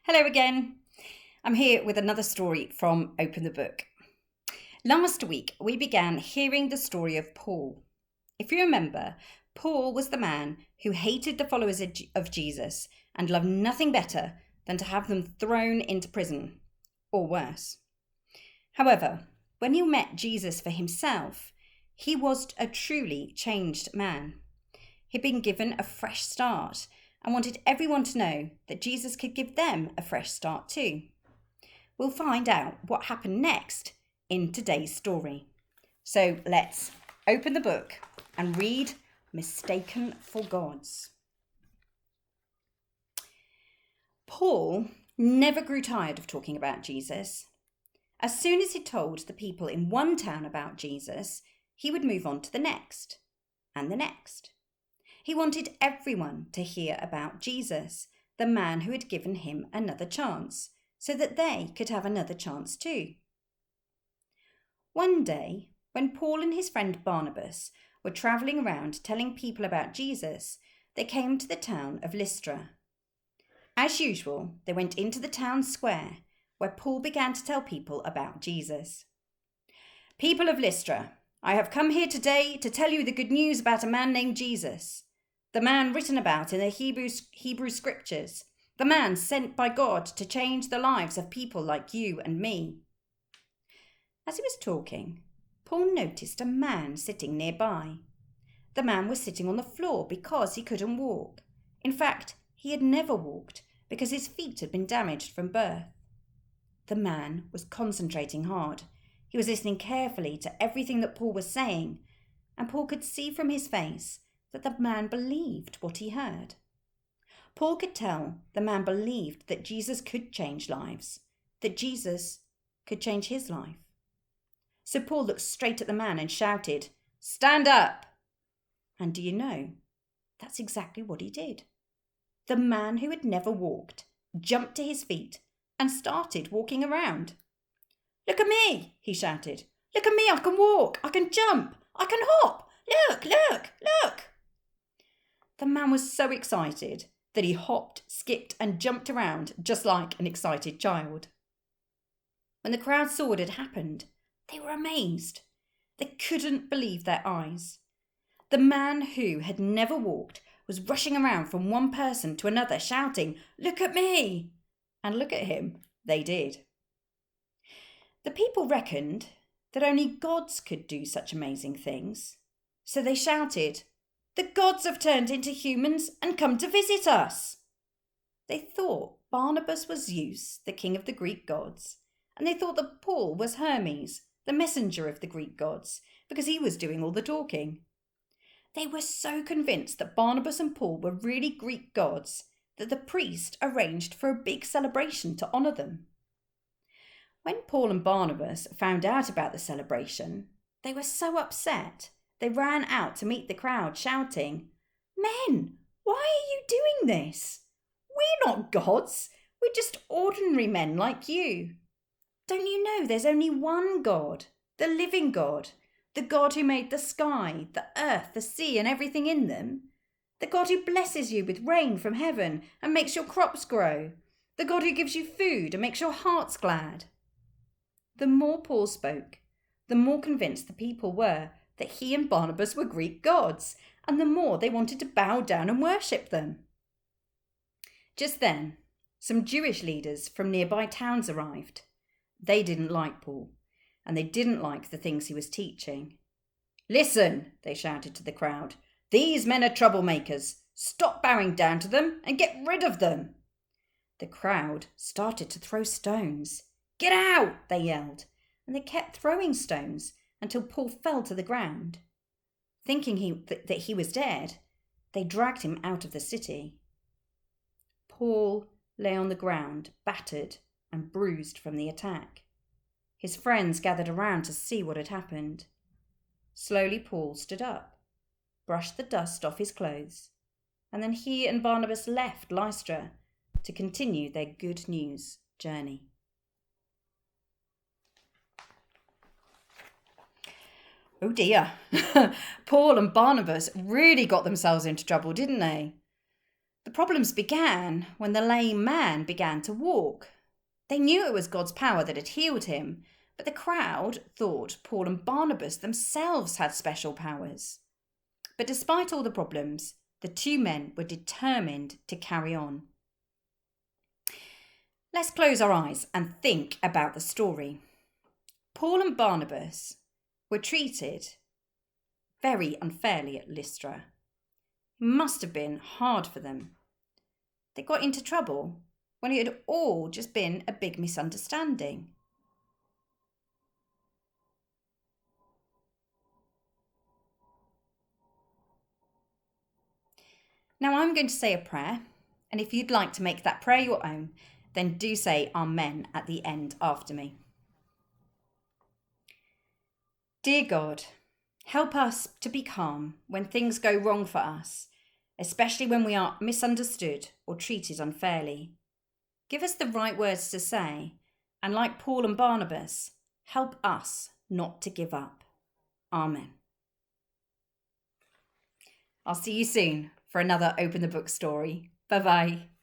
Hello again. I'm here with another story from Open the Book. Last week, we began hearing the story of Paul. If you remember, Paul was the man who hated the followers of Jesus and loved nothing better than to have them thrown into prison, or worse. However, when he met Jesus for himself, he was a truly changed man. He'd been given a fresh start and wanted everyone to know that Jesus could give them a fresh start too. We'll find out what happened next in today's story. So let's open the book and read Mistaken for Gods. Paul never grew tired of talking about Jesus. As soon as he told the people in one town about Jesus, he would move on to the next and the next. He wanted everyone to hear about Jesus, the man who had given him another chance, so that they could have another chance too. One day, when Paul and his friend Barnabas were travelling around telling people about Jesus, they came to the town of Lystra. As usual, they went into the town square, where Paul began to tell people about Jesus. "People of Lystra, I have come here today to tell you the good news about a man named Jesus, the man written about in the Hebrew scriptures, the man sent by God to change the lives of people like you and me." As he was talking, Paul noticed a man sitting nearby. The man was sitting on the floor because he couldn't walk. In fact, he had never walked because his feet had been damaged from birth. The man was concentrating hard. He was listening carefully to everything that Paul was saying, and Paul could see from his face that the man believed what he heard. Paul could tell the man believed that Jesus could change lives, that Jesus could change his life. So Paul looked straight at the man and shouted, "Stand up!" And do you know, that's exactly what he did. The man who had never walked jumped to his feet and started walking around. "Look at me," he shouted. "Look at me, I can walk, I can jump, I can hop. Look, look, look." The man was so excited that he hopped, skipped and jumped around just like an excited child. When the crowd saw what had happened, they were amazed. They couldn't believe their eyes. The man who had never walked was rushing around from one person to another shouting, "Look at me!" And look at him, they did. The people reckoned that only gods could do such amazing things. So they shouted, "The gods have turned into humans and come to visit us." They thought Barnabas was Zeus, the king of the Greek gods, and they thought that Paul was Hermes, the messenger of the Greek gods, because he was doing all the talking. They were so convinced that Barnabas and Paul were really Greek gods that the priest arranged for a big celebration to honour them. When Paul and Barnabas found out about the celebration, they were so upset. They ran out to meet the crowd, shouting, "Men, why are you doing this? We're not gods. We're just ordinary men like you. Don't you know there's only one God, the living God, the God who made the sky, the earth, the sea and everything in them? The God who blesses you with rain from heaven and makes your crops grow. The God who gives you food and makes your hearts glad." The more Paul spoke, the more convinced the people were that he and Barnabas were Greek gods, and the more they wanted to bow down and worship them. Just then, some Jewish leaders from nearby towns arrived. They didn't like Paul, and they didn't like the things he was teaching. "Listen," they shouted to the crowd, "these men are troublemakers. Stop bowing down to them and get rid of them." The crowd started to throw stones. "Get out!" they yelled, and they kept throwing stones until Paul fell to the ground. Thinking that he was dead, they dragged him out of the city. Paul lay on the ground, battered and bruised from the attack. His friends gathered around to see what had happened. Slowly Paul stood up, brushed the dust off his clothes, and then he and Barnabas left Lystra to continue their good news journey. Oh dear, Paul and Barnabas really got themselves into trouble, didn't they? The problems began when the lame man began to walk. They knew it was God's power that had healed him, but the crowd thought Paul and Barnabas themselves had special powers. But despite all the problems, the two men were determined to carry on. Let's close our eyes and think about the story. Paul and Barnabas were treated very unfairly at Lystra. It must have been hard for them. They got into trouble when it had all just been a big misunderstanding. Now I'm going to say a prayer, and if you'd like to make that prayer your own, then do say Amen at the end after me. Dear God, help us to be calm when things go wrong for us, especially when we are misunderstood or treated unfairly. Give us the right words to say, and like Paul and Barnabas, help us not to give up. Amen. I'll see you soon for another Open the Book story. Bye-bye.